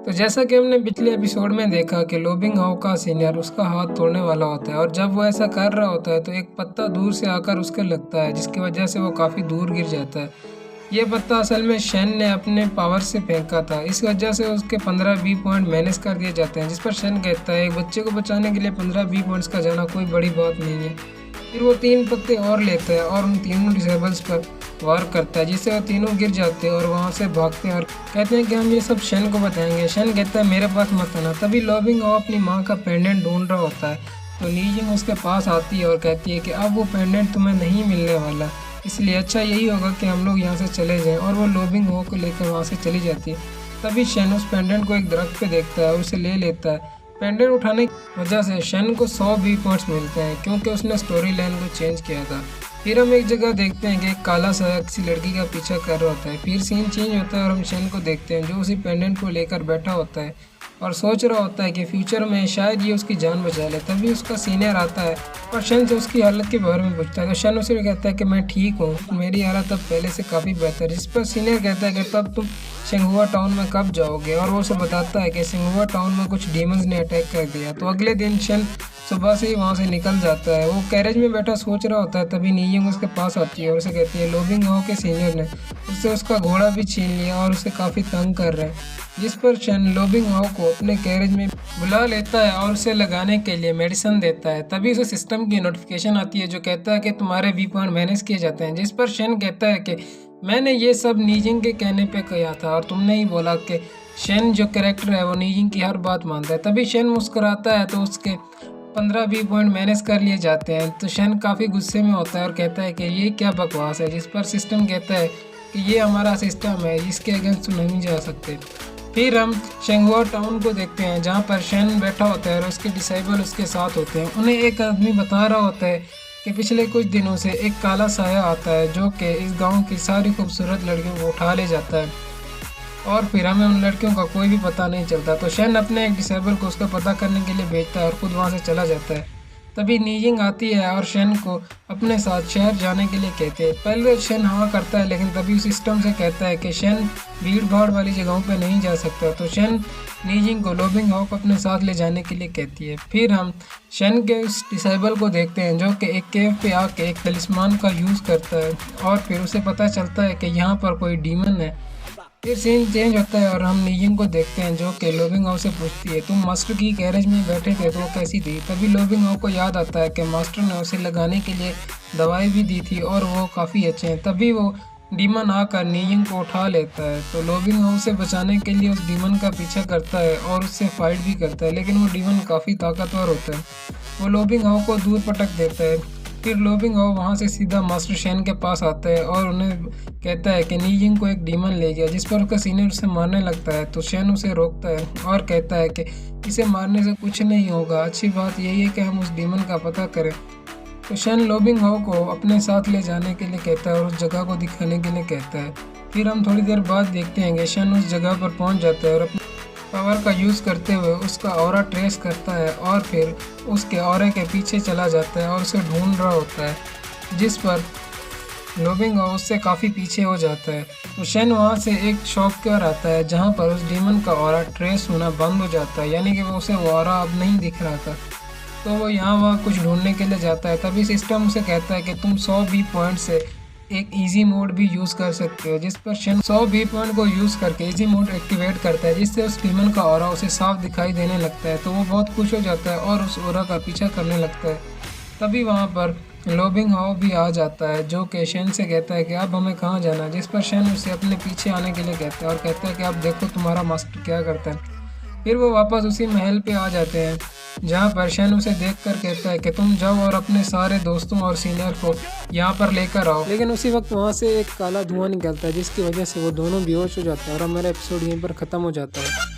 तो जैसा कि हमने पिछले एपिसोड में देखा कि लो बिंग हाओ का सीनियर उसका हाथ तोड़ने वाला होता है और जब वो ऐसा कर रहा होता है तो एक पत्ता दूर से आकर उसके लगता है जिसकी वजह से वो काफ़ी दूर गिर जाता है। ये पत्ता असल में शेन ने अपने पावर से फेंका था, इस वजह से उसके 15-20 पॉइंट माइनस कर दिए जाते हैं, जिस पर शेन कहता है एक बच्चे को बचाने के लिए 15-20 पॉइंट्स का जाना कोई बड़ी बात नहीं है। फिर वो 3 पत्ते और लेता है और उन तीनों डिसेबल्स पर वार करता है जिससे वो तीनों गिर जाते हैं और वहाँ से भागते हैं और कहते हैं कि हम ये सब शेन को बताएंगे। शेन कहता है मेरे पास मत आना। तभी लो बिंग हाओ अपनी माँ का पेंडेंट ढूंढ रहा होता है तो नीजिंग उसके पास आती है और कहती है कि अब वो पेंडेंट तुम्हें नहीं मिलने वाला, इसलिए अच्छा यही होगा कि हम लोग यहाँ से चले जाएं। और वो लो बिंग हाओ को लेकर वहाँ से चली जाती है। तभी शेन उस पेंडेंट को एक दरख्त पे देखता है और उसे ले लेता है। पेंडेंट उठाने की वजह से शेन को 100 बी पॉइंट्स मिलते हैं क्योंकि उसने स्टोरी लाइन को चेंज किया था। फिर हम एक जगह देखते हैं कि एक काला साया किसी लड़की का पीछा कर रहा होता है। फिर सीन चेंज होता है और हम शेन को देखते हैं जो उसी पेंडेंट को लेकर बैठा होता है और सोच रहा होता है कि फ्यूचर में शायद ये उसकी जान बचा ले। तभी उसका सीनियर आता है और शेन से उसकी हालत के बारे में पूछता है तो शेन उसे कहता है कि मैं ठीक हूँ, मेरी हालत अब पहले से काफ़ी बेहतर है। जिस पर सीनियर कहता है कि तब तुम सिंघुआ टाउन में कब जाओगे, और वो उसे बताता है कि सिंघुआ टाउन में कुछ डीमंस ने अटैक कर दिया। तो अगले दिन शेन सुबह से ही वहाँ से निकल जाता है। वो कैरेज में बैठा सोच रहा होता है तभी नीजिंग उसके पास आती है और उसे कहती है लो बिंग हाओ के सीनियर ने उससे उसका घोड़ा भी छीन लिया और उसे काफ़ी तंग कर रहे हैं। जिस पर शेन लो बिंग हाओ को अपने कैरेज में बुला लेता है और उसे लगाने के लिए मेडिसिन देता है। तभी उसे सिस्टम की नोटिफिकेशन आती है जो कहता है कि तुम्हारे बी पॉइंट मैनेज किए जाते हैं। जिस पर शेन कहता है कि मैंने ये सब नीजिंग के कहने पे किया था और तुमने ही बोला कि शेन जो कैरेक्टर है वो नीजिंग की हर बात मानता है। तभी शेन मुस्कुराता है तो उसके 15-20 पॉइंट मैनेज कर लिए जाते हैं। तो शेन काफ़ी गुस्से में होता है और कहता है कि ये क्या बकवास है। जिस पर सिस्टम कहता है कि ये हमारा सिस्टम है, इसके अगेंस्ट नहीं जा सकते। फिर हम सिंघुआ टाउन को देखते हैं जहाँ पर शेन बैठा होता है और उसके डिसेबल उसके साथ होते हैं। उन्हें एक आदमी बता रहा होता है कि पिछले कुछ दिनों से एक काला साया आता है जो कि इस गांव की सारी खूबसूरत लड़कियों को उठा ले जाता है और फिर हमें उन लड़कियों का कोई भी पता नहीं चलता। तो शेन अपने एक डिसेबल को उसका पता करने के लिए भेजता है और खुद वहाँ से चला जाता है। तभी नीजिंग आती है और शेन को अपने साथ शहर जाने के लिए कहते हैं। पहले शेन हाँ करता है लेकिन तभी उस सिस्टम से कहता है कि शेन भीड़ भाड़ वाली जगहों पे नहीं जा सकता। तो शेन नीजिंग को लो बिंग हाओ को अपने साथ ले जाने के लिए कहती है। फिर हम शेन के उस डिसेबल को देखते हैं जो कि एक केव पे आके एक तलिस्मान का यूज़ करता है और फिर उसे पता चलता है कि यहाँ पर कोई डीमन है। फिर सीन चेंज होता है और हम नीजिंग को देखते हैं जो कि लो बिंग हाओ से पूछती है तुम मास्टर की गैरेज में बैठे थे तो वो कैसी थी। तभी लो बिंग हाओ को याद आता है कि मास्टर ने उसे लगाने के लिए दवाई भी दी थी और वो काफ़ी अच्छे हैं। तभी वो डीमन आकर नीजिंग को उठा लेता है तो लो बिंग हाओ से बचाने के लिए उस डीमन का पीछा करता है और उससे फाइट भी करता है, लेकिन वो डीमन काफ़ी ताकतवर होता है। वो लो बिंग हाओ को दूर पटक देता है। फिर लो बिंग हाओ वहाँ से सीधा मास्टर शेन के पास आता है और उन्हें कहता है कि नीजिंग को एक डीमन ले गया, जिस पर उसका सीनियर उसे मारने लगता है। तो शेन उसे रोकता है और कहता है कि इसे मारने से कुछ नहीं होगा, अच्छी बात यही है कि हम उस डीमन का पता करें। तो शेन लो बिंग हाओ को अपने साथ ले जाने के लिए कहता है और उस जगह को दिखाने के लिए कहता है। फिर हम थोड़ी देर बाद देखते हैं कि शेन उस जगह पर पहुँच जाता है और अपने पावर का यूज़ करते हुए उसका ऑरा ट्रेस करता है और फिर उसके ऑरे के पीछे चला जाता है और उसे ढूंढ रहा होता है, जिस पर लो बिंग हाओ उससे काफ़ी पीछे हो जाता है। तो शेन वहाँ से एक शॉप पर आता है जहाँ पर उस डीमन का ऑरा ट्रेस होना बंद हो जाता है, यानी कि वो उसे वो ऑरा अब नहीं दिख रहा था। तो वो यहाँ वहाँ कुछ ढूंढने के लिए जाता है। तभी सिस्टम उसे कहता है कि तुम 100 बी पॉइंट से एक इजी मोड भी यूज़ कर सकते हो, जिस पर शेन 100 बी पॉइंट को यूज़ करके इजी मोड एक्टिवेट करता है जिससे उस डीमन का ऑरा उसे साफ दिखाई देने लगता है। तो वो बहुत खुश हो जाता है और उस ऑरा का पीछा करने लगता है। तभी वहाँ पर लो बिंग हाओ भी आ जाता है जो कि शेन से कहता है कि अब हमें कहाँ जाना है, जिस पर शेन उसे अपने पीछे आने के लिए कहता है और कहता है कि अब देखो तुम्हारा मास्टर क्या करता है। फिर वो वापस उसी महल पे आ जाते हैं जहाँ पर शेन उसे देखकर कहता है कि तुम जाओ और अपने सारे दोस्तों और सीनियर को यहाँ पर लेकर आओ। लेकिन उसी वक्त वहाँ से एक काला धुआं निकलता है जिसकी वजह से वो दोनों बेहोश हो जाते हैं और हमारा एपिसोड यहीं पर ख़त्म हो जाता है।